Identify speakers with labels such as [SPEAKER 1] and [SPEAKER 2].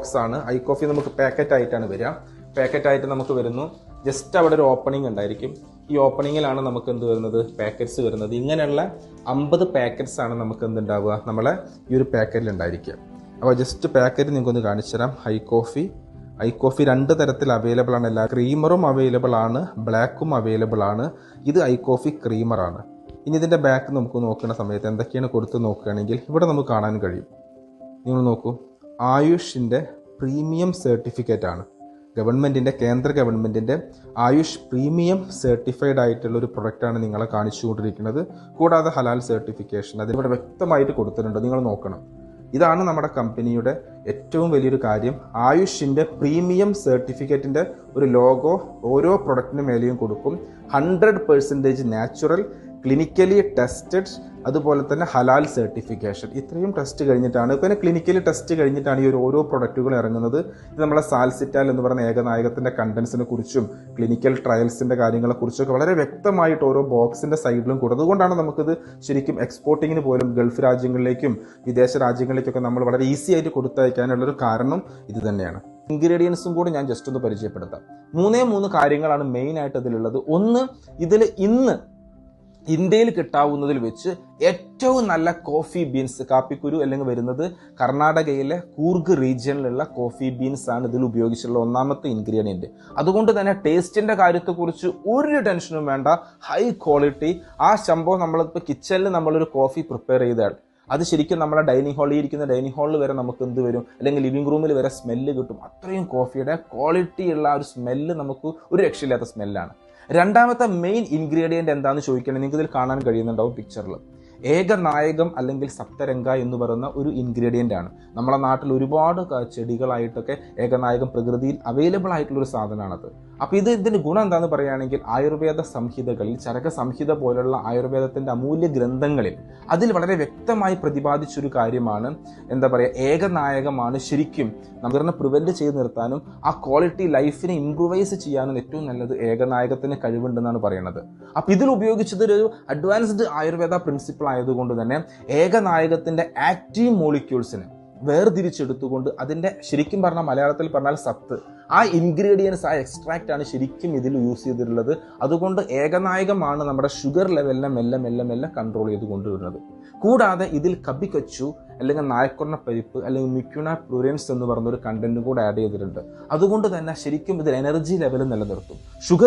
[SPEAKER 1] Box ആണ്. I coffee നമുക്ക് packet ആയിട്ടാണ് വരിക. പാക്കറ്റ് ആയിട്ട് നമുക്ക് വരുന്നു. ജസ്റ്റ് അവിടെ ഒരു ഓപ്പണിംഗ് ഉണ്ടായിരിക്കും. ഈ ഓപ്പണിങ്ങിലാണ് നമുക്ക് എന്ത് വരുന്നത്, പാക്കറ്റ്സ് വരുന്നത്. ഇങ്ങനെയുള്ള 50 പാക്കറ്റ്സ് ആണ് നമുക്ക് എന്തുണ്ടാവുക, നമ്മളെ ഈ ഒരു പാക്കറ്റിൽ ഉണ്ടായിരിക്കുക. അപ്പോൾ ജസ്റ്റ് പാക്കറ്റ് നിങ്ങൾക്കൊന്ന് കാണിച്ചു തരാം. ഐ കോഫി 2 തരത്തിൽ അവൈലബിൾ ആണ്. എല്ലാ ക്രീമറും അവൈലബിൾ ആണ്, ബ്ലാക്കും അവൈലബിൾ ആണ്. ഇത് ഐ കോഫി ക്രീമറാണ്. ഇനി ഇതിൻ്റെ ബാക്ക് നമുക്ക് നോക്കുന്ന സമയത്ത് എന്തൊക്കെയാണ് കൊടുത്ത് നോക്കുകയാണെങ്കിൽ ഇവിടെ നമുക്ക് കാണാൻ കഴിയും. നിങ്ങൾ നോക്കൂ, ആയുഷിൻ്റെ പ്രീമിയം സർട്ടിഫിക്കറ്റ് ആണ്. കേന്ദ്ര ഗവൺമെൻറ്റിൻ്റെ ആയുഷ് പ്രീമിയം സർട്ടിഫൈഡ് ആയിട്ടുള്ള ഒരു പ്രൊഡക്റ്റാണ് നിങ്ങളെ കാണിച്ചുകൊണ്ടിരിക്കുന്നത്. കൂടാതെ ഹലാൽ സർട്ടിഫിക്കേഷൻ അതിവിടെ വ്യക്തമായിട്ട് കൊടുത്തിട്ടുണ്ട്. നിങ്ങൾ നോക്കണം. ഇതാണ് നമ്മുടെ കമ്പനിയുടെ ഏറ്റവും വലിയൊരു കാര്യം. ആയുഷിൻ്റെ പ്രീമിയം സർട്ടിഫിക്കറ്റിൻ്റെ ഒരു ലോഗോ ഓരോ പ്രൊഡക്റ്റിന് മേലെയും കൊടുക്കും. 100% നാച്ചുറൽ, ക്ലിനിക്കലി ടെസ്റ്റഡ്, അതുപോലെ തന്നെ ഹലാൽ സർട്ടിഫിക്കേഷൻ. ഇത്രയും ടെസ്റ്റ് കഴിഞ്ഞിട്ടാണ്, പിന്നെ ക്ലിനിക്കലി ടെസ്റ്റ് കഴിഞ്ഞിട്ടാണ് ഈ ഒരു ഓരോ പ്രൊഡക്റ്റുകൾ ഇറങ്ങുന്നത്. ഇത് നമ്മളെ സാൽസിറ്റാൽ എന്ന് പറയുന്ന ഏകനായകത്തിൻ്റെ കണ്ടൻസിനെ കുറിച്ചും ക്ലിനിക്കൽ ട്രയൽസിൻ്റെ കാര്യങ്ങളെക്കുറിച്ചൊക്കെ വളരെ വ്യക്തമായിട്ട് ഓരോ ബോക്സിൻ്റെ സൈഡിലും കൂടും. അതുകൊണ്ടാണ് നമുക്കിത് ശരിക്കും എക്സ്പോർട്ടിങ്ങിന് പോലും ഗൾഫ് രാജ്യങ്ങളിലേക്കും വിദേശ രാജ്യങ്ങളിലേക്കൊക്കെ നമ്മൾ വളരെ ഈസി ആയിട്ട് കൊടുത്തയക്കാനുള്ളൊരു കാരണം ഇത് തന്നെയാണ്. ഇൻഗ്രീഡിയൻസും കൂടി ഞാൻ ജസ്റ്റ് ഒന്ന് പരിചയപ്പെടുത്താം. 3 കാര്യങ്ങളാണ് മെയിൻ ആയിട്ട് ഇതിലുള്ളത്. ഒന്ന്, ഇതിൽ ഇന്ന് ഇന്ത്യയിൽ കിട്ടാവുന്നതിൽ വെച്ച് ഏറ്റവും നല്ല കോഫി ബീൻസ്, കാപ്പിക്കുരു അല്ലെങ്കിൽ വരുന്നത് കർണാടകയിലെ കൂർഗ് റീജിയനിലുള്ള കോഫി ബീൻസ് ആണ് ഇതിൽ ഉപയോഗിച്ചിട്ടുള്ള ഒന്നാമത്തെ ഇൻഗ്രീഡിയൻറ്റ്. അതുകൊണ്ട് തന്നെ ടേസ്റ്റിൻ്റെ കാര്യത്തെക്കുറിച്ച് ഒരു ടെൻഷനും വേണ്ട. High quality. ആ സംഭവം നമ്മളിപ്പോൾ കിച്ചണിൽ നമ്മളൊരു കോഫി പ്രിപ്പയർ ചെയ്താൽ അത് ശരിക്കും നമ്മളെ ഡൈനിങ് ഹാളിൽ വരെ നമുക്ക് എന്ത് വരും, അല്ലെങ്കിൽ ലിവിംഗ് റൂമിൽ വരെ സ്മെല്ല് കിട്ടും. അത്രയും കോഫിയുടെ ക്വാളിറ്റി ഉള്ള ഒരു സ്മെല്ല് നമുക്ക് ഒരു രക്ഷയില്ലാത്ത സ്മെല്ലാണ്. രണ്ടാമത്തെ മെയിൻ ഇൻഗ്രീഡിയൻറ്റ് എന്താണെന്ന് ചോദിക്കുകയാണെങ്കിൽ നിങ്ങൾക്ക് ഇതിൽ കാണാൻ കഴിയുന്നുണ്ടാവും പിക്ചറിൽ. ഏകനായകം അല്ലെങ്കിൽ സപ്തരംഗ എന്ന് പറയുന്ന ഒരു ഇൻഗ്രീഡിയൻ്റ് ആണ്. നമ്മളെ നാട്ടിൽ ഒരുപാട് ചെടികളായിട്ടൊക്കെ ഏകനായകം പ്രകൃതിയിൽ അവൈലബിൾ ആയിട്ടുള്ള ഒരു സാധനമാണത്. അപ്പോൾ ഇതിൻ്റെ ഗുണം എന്താണെന്ന് പറയുകയാണെങ്കിൽ ആയുർവേദ സംഹിതകളിൽ, ചരക സംഹിത പോലുള്ള ആയുർവേദത്തിൻ്റെ അമൂല്യ ഗ്രന്ഥങ്ങളിൽ അതിൽ വളരെ വ്യക്തമായി പ്രതിപാദിച്ചൊരു കാര്യമാണ്. എന്താ പറയുക, ഏകനായകമാണ് ശരിക്കും നമുക്ക് പ്രിവെൻറ്റ് ചെയ്ത് നിർത്താനും ആ ക്വാളിറ്റി ലൈഫിനെ ഇംപ്രൂവൈസ് ചെയ്യാനും ഏറ്റവും നല്ലത് ഏകനായകത്തിന് കഴിവുണ്ടെന്നാണ് പറയുന്നത്. അപ്പോൾ ഇതിൽ ഉപയോഗിച്ചത് ഒരു അഡ്വാൻസ്ഡ് ആയുർവേദ പ്രിൻസിപ്പിൾ ആയതുകൊണ്ട് തന്നെ ഏകനായകത്തിൻ്റെ ആക്റ്റീവ് മോളിക്യൂൾസിനെ വേർതിരിച്ചെടുത്തുകൊണ്ട് അതിൻ്റെ ശരിക്കും പറഞ്ഞാൽ മലയാളത്തിൽ പറഞ്ഞാൽ സത്ത്, ആ ഇൻഗ്രീഡിയൻസ്, ആ എക്സ്ട്രാക്റ്റ് ആണ് ശരിക്കും ഇതിൽ യൂസ് ചെയ്തിട്ടുള്ളത്. അതുകൊണ്ട് ഏകനായകമാണ് നമ്മുടെ ഷുഗർ ലെവലിനെ മെല്ലെ കൺട്രോൾ ചെയ്ത് കൊണ്ടുവരുന്നത്. കൂടാതെ ഇതിൽ കബിക്കച്ചു അല്ലെങ്കിൽ നായക്കൊന്ന പരിപ്പ് അല്ലെങ്കിൽ മിക്യുണ പ്ലൂരൻസ് എന്ന് പറഞ്ഞൊരു കണ്ടന്റും കൂടെ ആഡ് ചെയ്തിട്ടുണ്ട്. അതുകൊണ്ട് തന്നെ ശരിക്കും ഇതിൽ എനർജി ലെവൽ നിലനിർത്തും. ഷുഗർ